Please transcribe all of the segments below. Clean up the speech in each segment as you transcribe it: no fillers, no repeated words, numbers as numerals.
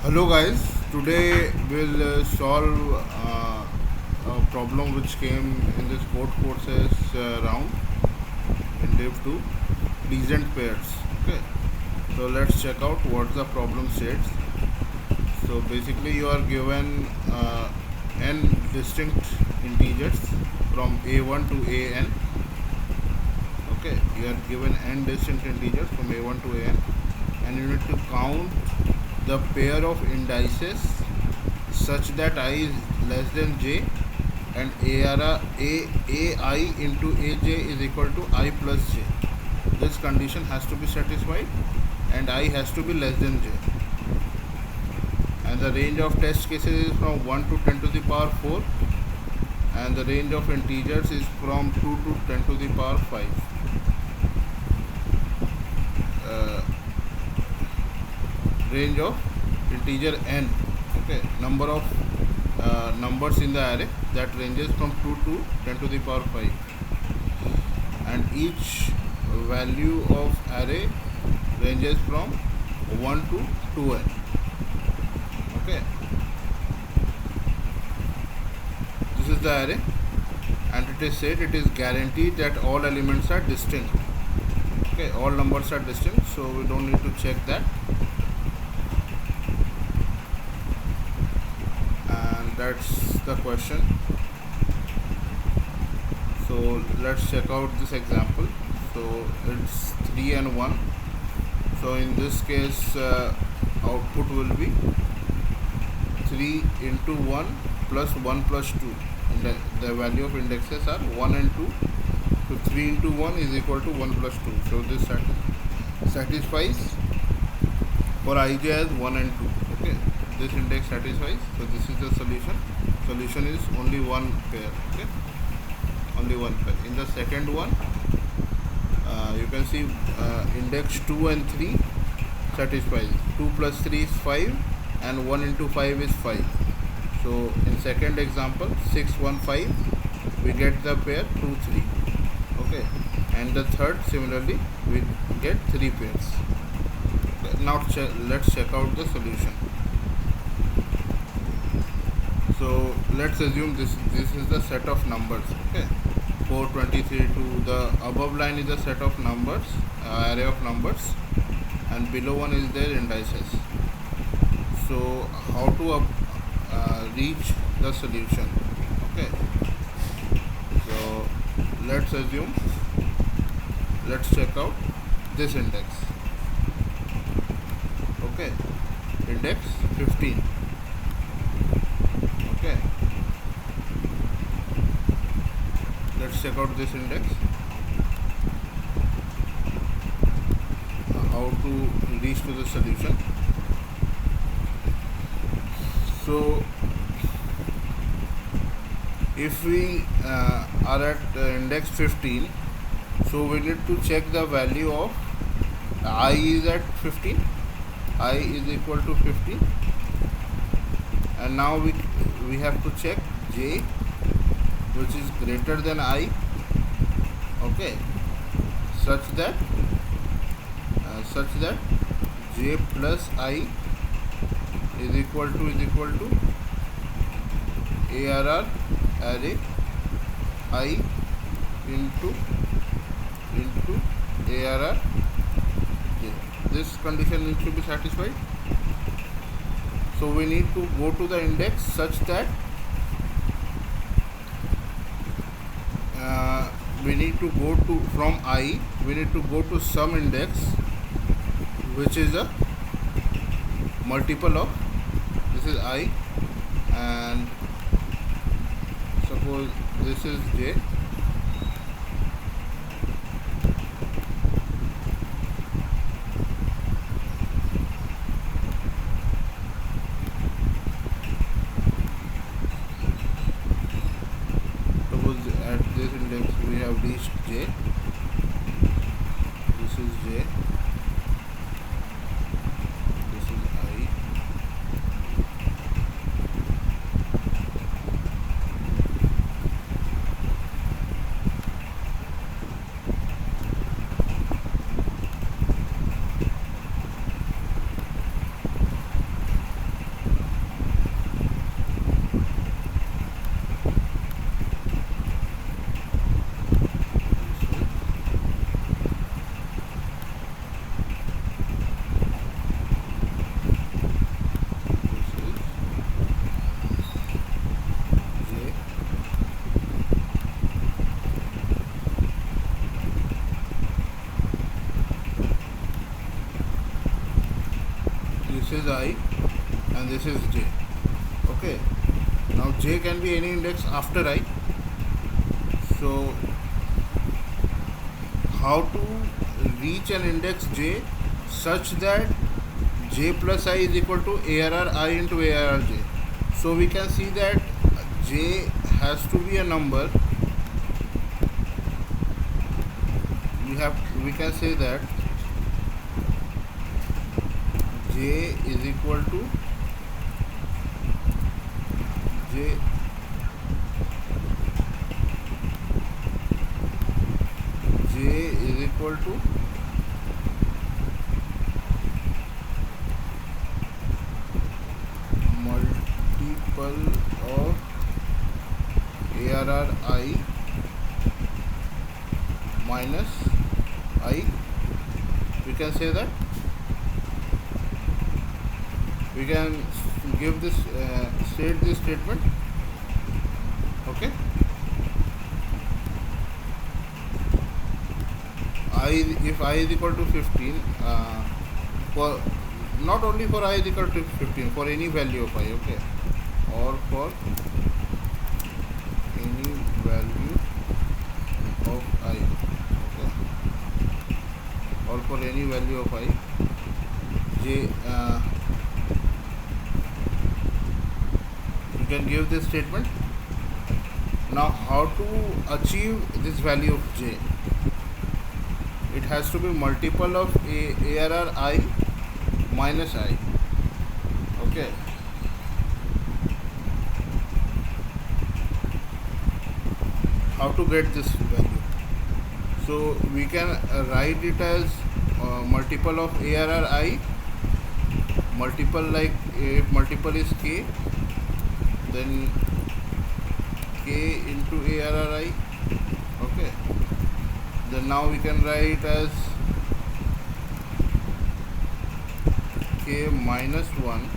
Hello guys, today we'll solve a problem which came in this code courses round in Div 2, decent pairs. Okay, so let's check out what the problem states. So basically you are given n distinct integers from a1 to an. Okay, you are given n distinct integers from a1 to an, and you need to count the pair of indices such that I is less than j and ai into aj is equal to I plus j. This condition has to be satisfied and I has to be less than j. And the range of test cases is from 1 to 10 to the power 4, and the range of integers is from 2 to 10 to the power 5. Range of integer n, okay, number of numbers in the array that ranges from 2 to 10 to the power 5, and each value of array ranges from 1 to 2n. Okay, this is the array, and it is said it is guaranteed that all elements are distinct. Okay, all numbers are distinct, so we don't need to check that. That's the question. So let's check out this example. So it's 3 and 1. So in this case output will be 3 into 1 plus 1 plus 2. The value of indexes are 1 and 2. So 3 into 1 is equal to 1 plus 2. So this satisfies for ij as 1 and 2. Okay, this index satisfies. So this is the solution. Solution is only one pair. Okay, only one pair. In the second one, you can see index 2 and 3 satisfies. 2 plus 3 is 5 and 1 into 5 is 5. So in second example 6 1 5 we get the pair 2 3. Okay, and the third similarly we get 3 pairs. Now let's check out the solution. So let's assume this is the set of numbers. Okay, 423 to the above line is a set of numbers, array of numbers, and below one is their indices. So how to reach the solution? Okay, so let's check out this index. Okay, index 15. Okay, let's check out this index. How to reach to the solution? So if we are at index 15, so we need to check the value of I is at 15. I is equal to 15, and now we have to check j, which is greater than I. Okay, such that j plus I is equal to arr array I into arr j. This condition needs to be satisfied. So we need to go to the index such that we need to go to from I, we need to go to some index which is a multiple of this is I, and suppose this is j. Suppose at this index we have reached j. This is j. This is I. I, and this is j. Okay, now j can be any index after I. So how to reach an index j such that j plus I is equal to arr I into arr j. So we can see that j has to be a number. We can say that j is equal to j is equal to multiple of arr I minus I. We can say that we can give this state this statement. Okay, if I is equal to 15, for not only for I is equal to 15, for any value of I. Okay, or for any value of I. Okay, or for any value of I, j you can give this statement. Now how to achieve this value of j? It has to be multiple of arr I minus I. Okay, how to get this value? So we can write it as multiple of arr I, multiple, like if multiple is k, then k into arr I. Okay, then now we can write as k minus 1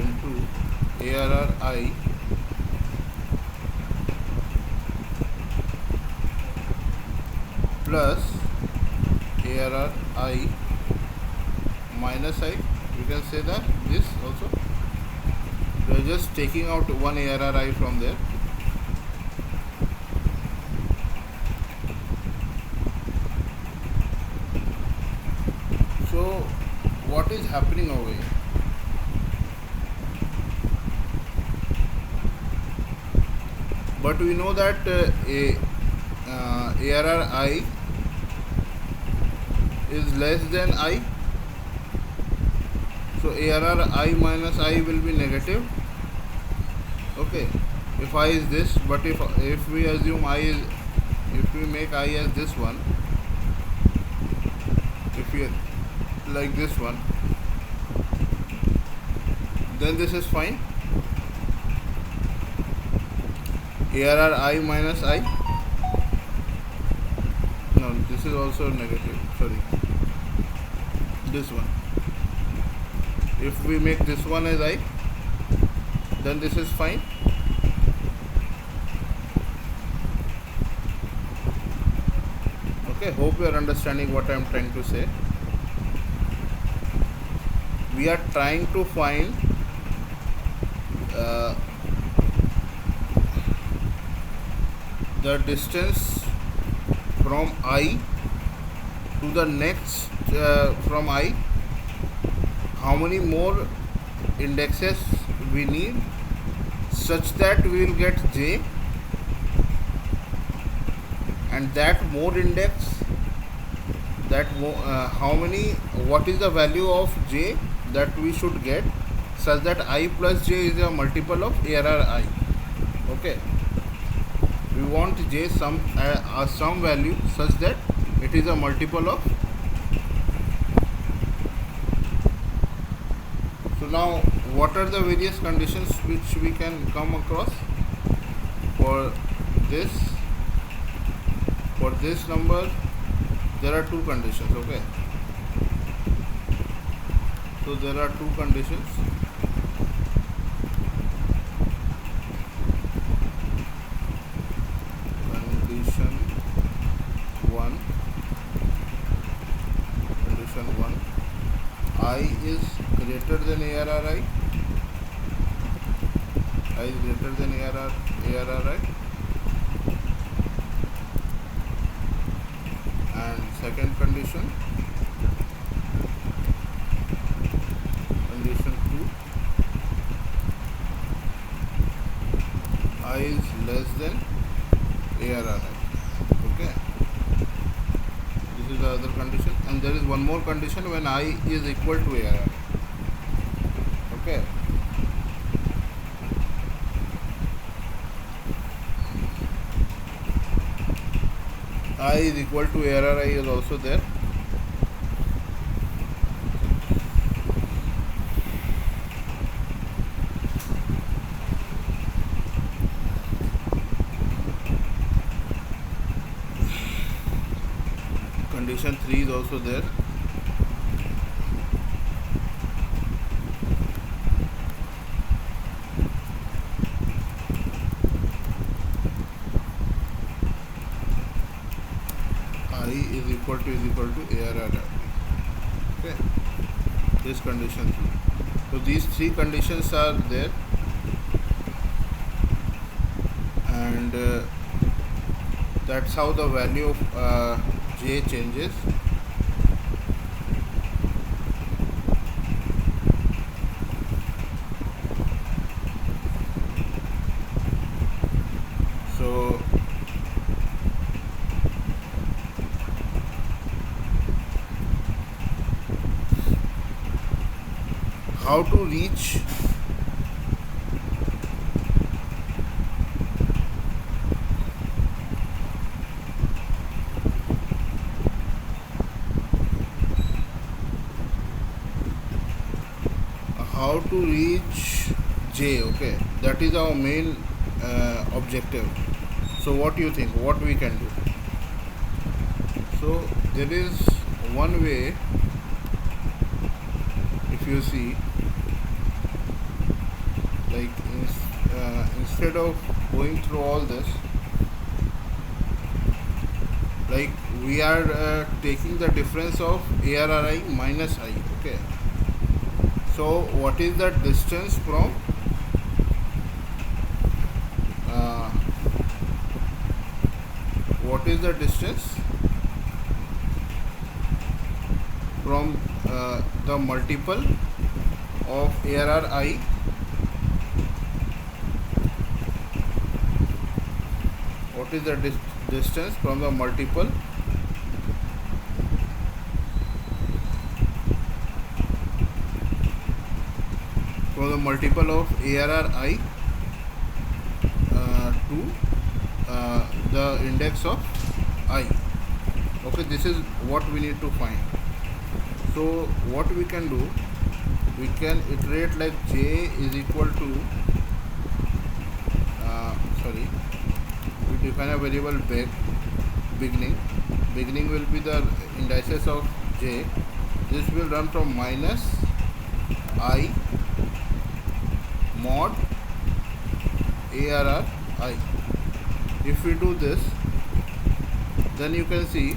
into arr I plus arr I minus I. You can say that this also, we are just taking out one arr I from there. So what is happening over here? But we know that arr I is less than I. So arr I minus I will be negative. Okay, if I is this, but if we assume I is, if we make I as this one, if we like this one, then this is fine. arr I minus I, no, this is also negative, sorry, this one. If we make this one as I, then this is fine. Okay, hope you are understanding what I am trying to say. We are trying to find the distance from I to the next from I, how many more indexes we need such that we will get j, and that more index, that how many, what is the value of j that we should get such that I plus j is a multiple of arr I. Okay, we want j some value such that it is a multiple of. So now what are the various conditions which we can come across for this? For this number there are two conditions. Okay, so there are two conditions. Condition 1, I is greater ARRI, I is greater than ARRI, and second condition, condition 2, I is less than ARRI. Okay, this is the other condition, and there is one more condition when I is equal to ARRI. Okay, I is equal to ARRI is also there. Condition 3 is also there. I is equal to ARRI. Okay, this condition 3. So these three conditions are there, and that's how the value of J changes. So how to reach J? Okay, that is our main objective. So what do you think, what we can do? So there is one way. If you see, like instead of going through all this, like we are taking the difference of ARRI minus I. Okay, so what is the distance from what is the distance from the multiple of ARRI what is the distance from the multiple of ARRI to the index of I. Okay, this is what we need to find. So what we can do, we can iterate like J is equal to we define a variable beginning will be the indices of J. This will run from minus I mod ARRI. If we do this, then you can see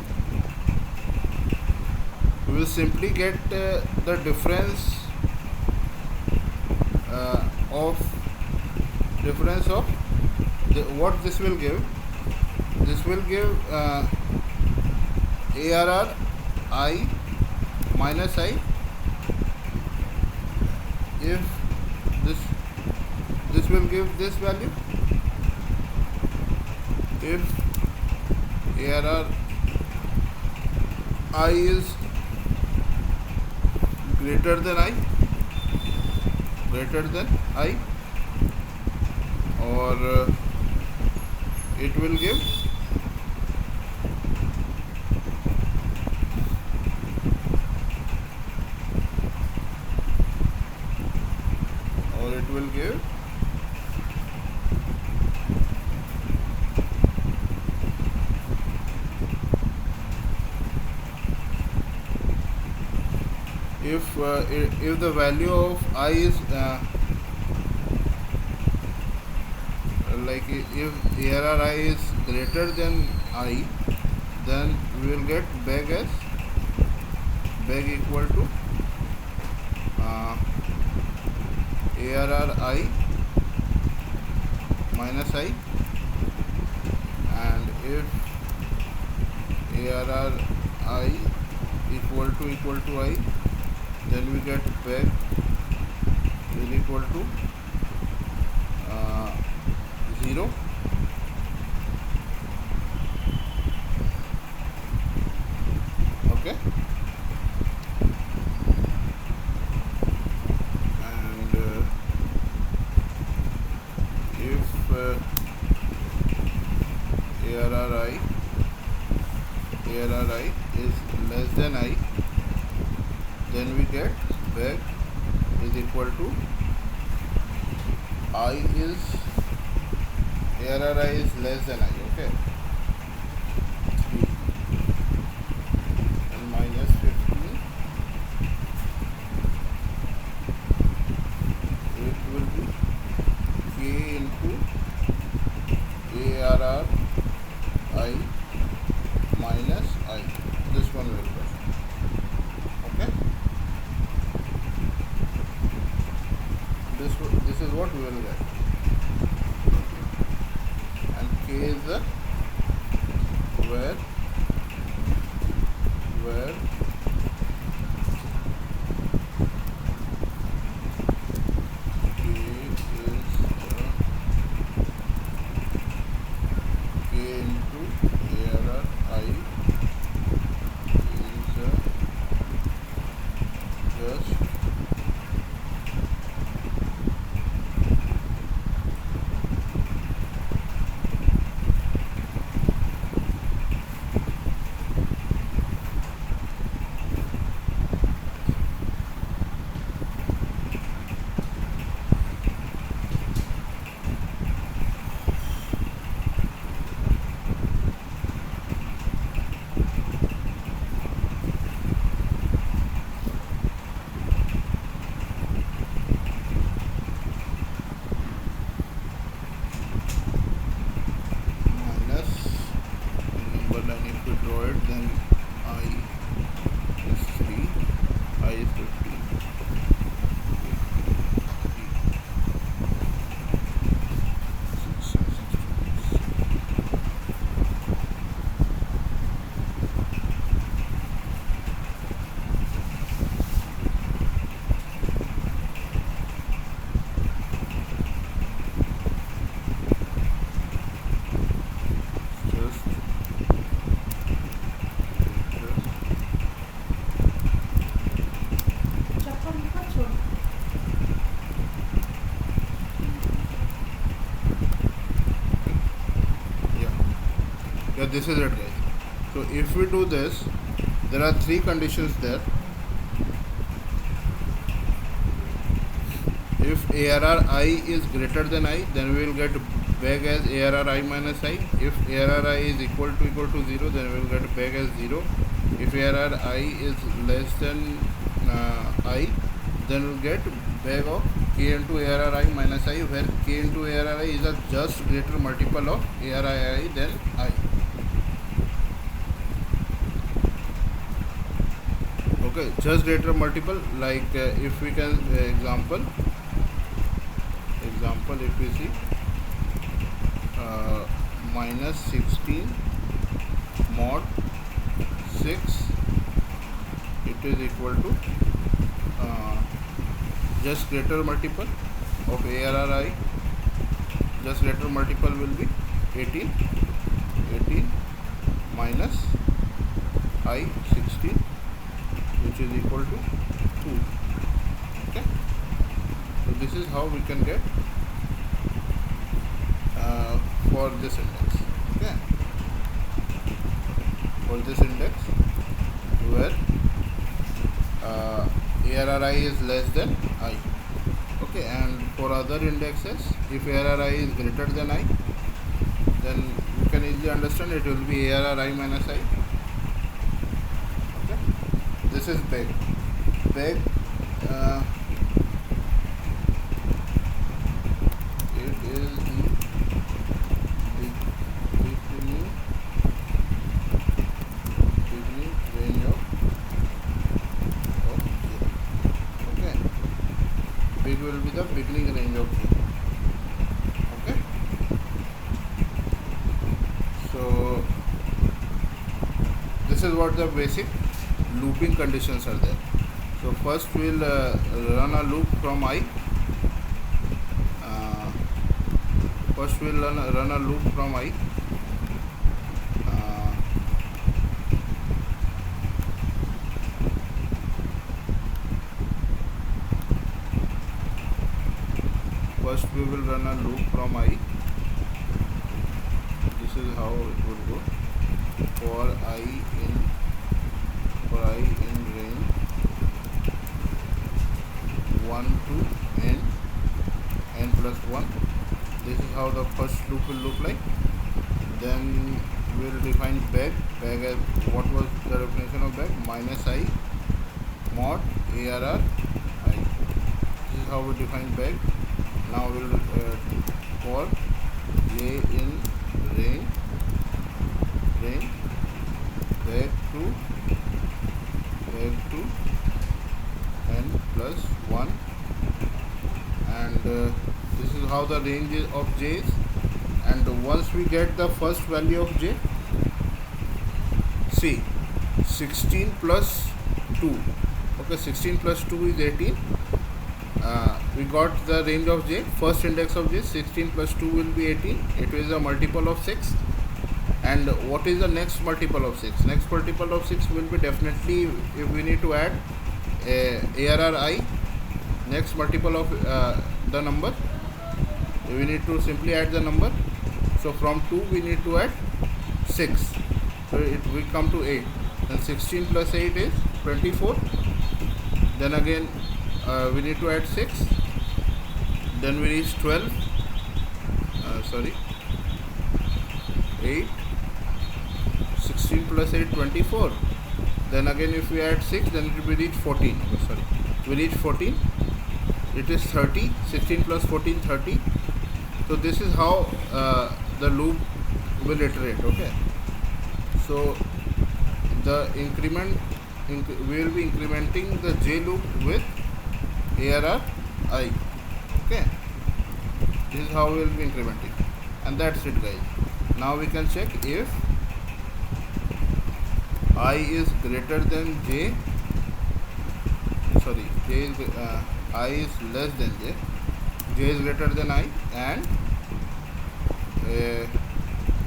we will simply get the difference of what this will give. This will give ARRI minus I. If this will give this value. If ARRI is greater than I, or it will give if the value of I is like if ARRI is greater than I, then we will get beg equal to ARR I minus I, and if ARR I equal to I, then we get beg is equal to 0. Okay, and if ARR I is less than I, then we get beg is equal to I is ARR I is less than I. Okay, 3 and minus 15, it will be K into ARR I minus I. This one will be. Okay, this is what we will get, and K is the where K is K into ARR I is just minus, but then if we draw it, then I is 3, I is 15. Yeah, this is it, guys. So if we do this, there are 3 conditions there. If ARR I is greater than I, then we will get beg as ARR I minus I. If ARR I is equal to 0, then we will get beg as 0. If ARR I is less than I, then we will get beg of K into ARR I minus I, where K into ARR I is a just greater multiple of ARR I than I. Okay, just greater multiple, like if we can example if we see minus 16 mod 6, it is equal to just greater multiple of ARR I, just greater multiple will be 18 minus I 16, which is equal to 2. Okay, so this is how we can get for this index. Okay, for this index where ARRI is less than I. Okay, and for other indexes, if ARRI is greater than I, then you can easily understand it will be ARRI minus I. Okay, this is beg. It is the beginning range of 0. Okay, big will will be the beginning range of j. Okay, so this is what the basic looping conditions are there. So first we'll run a loop from I. First we'll run a loop from I. First we will run a loop from I. This is how it would go. For I in range 1 to n plus 1. This is how the first loop will look like. Then we will define bag as what was the definition of bag? Minus I mod ARR I. This is how we define bag. Now we will for j in range bag to n plus 1, and this is how the range of j is. And once we get the first value of j, see 16 plus 2, okay, 16 plus 2 is 18. We got the range of j, first index of j, 16 plus 2 will be 18. It is a multiple of 6. And what is the next multiple of 6? Next multiple of 6 will be definitely, if we need to add ARR I, next multiple of the number, we need to simply add the number. So from 2 we need to add 6, so it will come to 8. Then 16 plus 8 is 24. Then again we need to add 6. Then we reach 12. 8. 16 plus 8, 24. Then again if we add 6, then it will reach 14. We reach 14. It is 30. 16 plus 14, 30. So this is how the loop will iterate. Okay. So the increment, we will be incrementing the j loop with ARR I. Okay. This is how we will be incrementing, and that's it, guys. Now we can check if I is greater than j. I is less than j. J is greater than I, and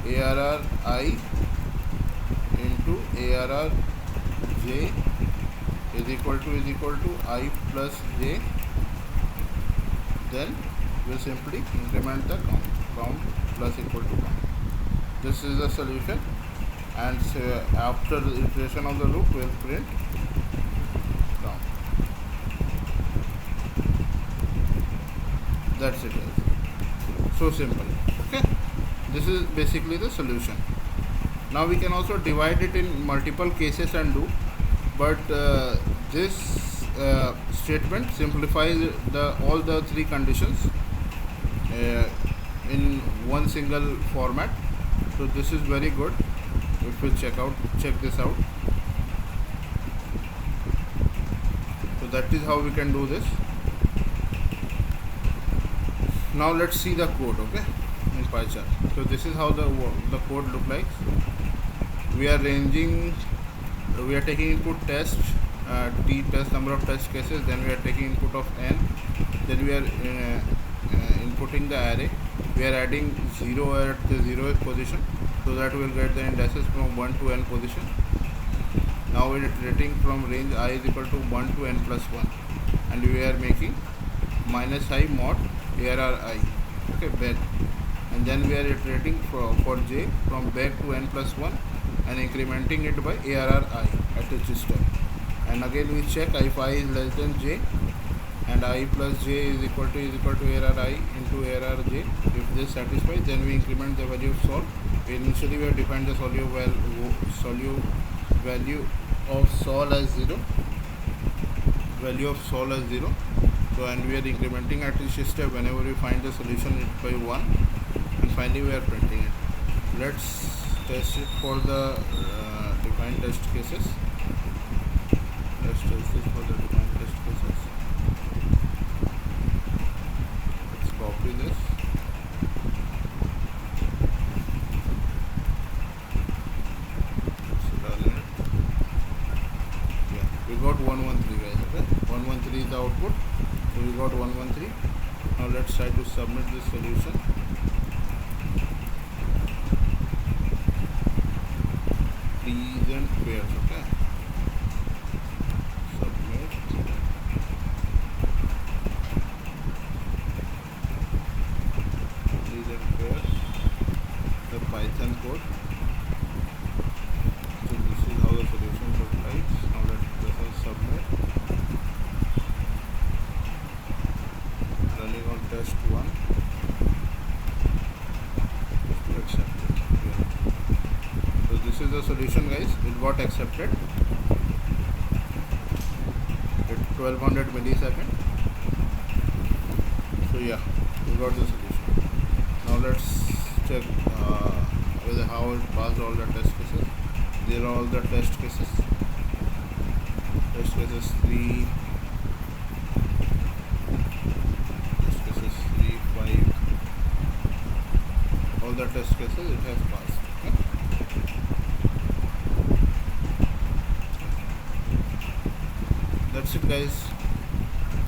ARR I into ARR j is equal to I plus j. Then we'll simply increment the count plus equal to count. This is the solution, and after the iteration of the loop we'll print count. That's it, guys. So simple. Okay, this is basically the solution. Now we can also divide it in multiple cases and do, but this statement simplifies all the three conditions in one single format. So this is very good. If we check this out. So that is how we can do this. Now let's see the code, okay, in PyCharm. So this is how the code look like. We are taking input test, t test number of test cases. Then we are taking input of n. Then we are inputting the array. We are adding 0 at the 0th position, so that we will get the indices from 1 to n position. Now we are iterating from range I is equal to 1 to n plus 1, and we are making minus I mod ARR I, okay, bag. And then we are iterating for j from bag to n plus 1 and incrementing it by ARR I at each step. And again we check if I is less than j and I plus j is equal to ARR I into ARR j. If this satisfies, then we increment the value of sol. Initially we have defined the value of sol as 0. So, and we are incrementing at each step. Whenever we find the solution, it by 1, and finally we are printing it. Let's test it for the defined test cases. Let's test this for the defined test cases. Now let's try to submit this solution. Present pairs, okay. Submit. Present pairs. The Python code. So this is how the solution looks like. Now let's press on submit. Running on test 1. Accept it. Yeah. So this is the solution, guys. It got accepted at 1200 milliseconds. So yeah, we got the solution. Now let's check whether how it passed all the test cases. There are all the test cases. Test cases 3. Test cases 3, 5. All the test cases it has passed. Okay? That's it, guys.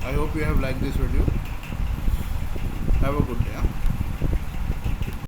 I hope you have liked this video. Have a good day.